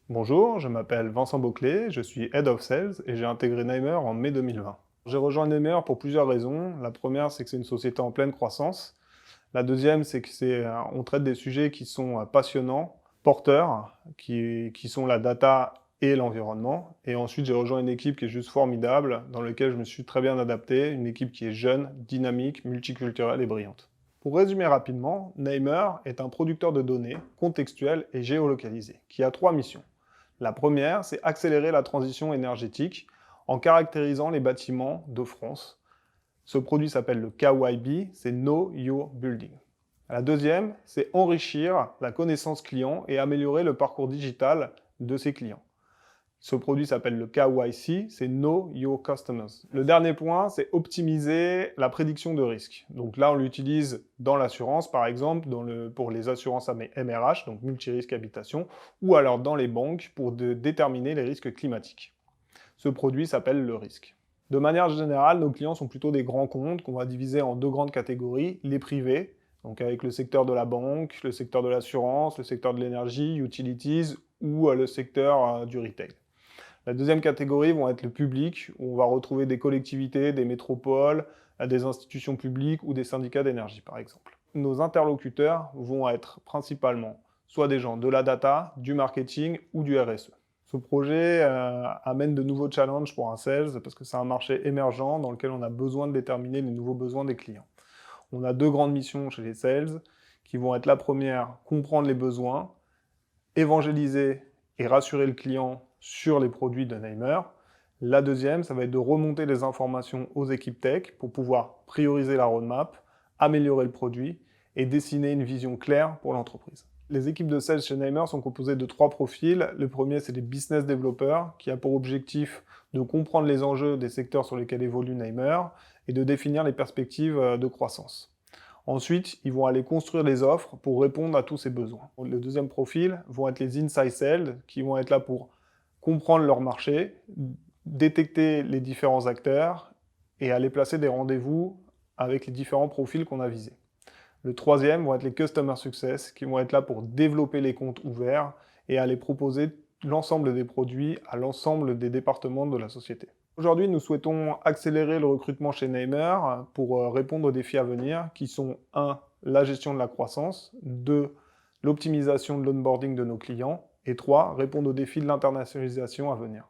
Bonjour, je m'appelle Vincent Beauclé, je suis Head of Sales et j'ai intégré Namer en mai 2020. J'ai rejoint Namer pour plusieurs raisons. La première, c'est que c'est une société en pleine croissance. La deuxième, c'est que on traite des sujets qui sont passionnants, porteurs, qui sont la data et l'environnement. Et ensuite, j'ai rejoint une équipe qui est juste formidable, dans laquelle je me suis très bien adapté, une équipe qui est jeune, dynamique, multiculturelle et brillante. Pour résumer rapidement, Namer est un producteur de données contextuelles et géolocalisées, qui a trois missions. La première, c'est accélérer la transition énergétique en caractérisant les bâtiments de France. Ce produit s'appelle le KYB, c'est Know Your Building. La deuxième, c'est enrichir la connaissance client et améliorer le parcours digital de ses clients. Ce produit s'appelle le KYC, c'est Know Your Customers. Le dernier point, c'est optimiser la prédiction de risque. Donc là, on l'utilise dans l'assurance, par exemple, pour les assurances MRH, donc multirisque habitation, ou alors dans les banques pour déterminer les risques climatiques. Ce produit s'appelle le risque. De manière générale, nos clients sont plutôt des grands comptes qu'on va diviser en deux grandes catégories, les privés, donc avec le secteur de la banque, le secteur de l'assurance, le secteur de l'énergie, utilities, ou le secteur du retail. La deuxième catégorie vont être le public, où on va retrouver des collectivités, des métropoles, des institutions publiques ou des syndicats d'énergie, par exemple. Nos interlocuteurs vont être principalement soit des gens de la data, du marketing ou du RSE. Ce projet amène de nouveaux challenges pour un sales, parce que c'est un marché émergent dans lequel on a besoin de déterminer les nouveaux besoins des clients. On a deux grandes missions chez les sales, qui vont être la première, comprendre les besoins, évangéliser et rassurer le client sur les produits de Namer. La deuxième, ça va être de remonter les informations aux équipes tech pour pouvoir prioriser la roadmap, améliorer le produit et dessiner une vision claire pour l'entreprise. Les équipes de sales chez Namer sont composées de trois profils. Le premier, c'est les business developers, qui a pour objectif de comprendre les enjeux des secteurs sur lesquels évolue Namer et de définir les perspectives de croissance. Ensuite, ils vont aller construire les offres pour répondre à tous ces besoins. Le deuxième profil vont être les inside sales, qui vont être là pour comprendre leur marché, détecter les différents acteurs et aller placer des rendez-vous avec les différents profils qu'on a visés. Le troisième vont être les customer success, qui vont être là pour développer les comptes ouverts et aller proposer l'ensemble des produits à l'ensemble des départements de la société. Aujourd'hui, nous souhaitons accélérer le recrutement chez Namer pour répondre aux défis à venir, qui sont 1. La gestion de la croissance, 2. L'optimisation de l'onboarding de nos clients, et 3. Répondre aux défis de l'internationalisation à venir.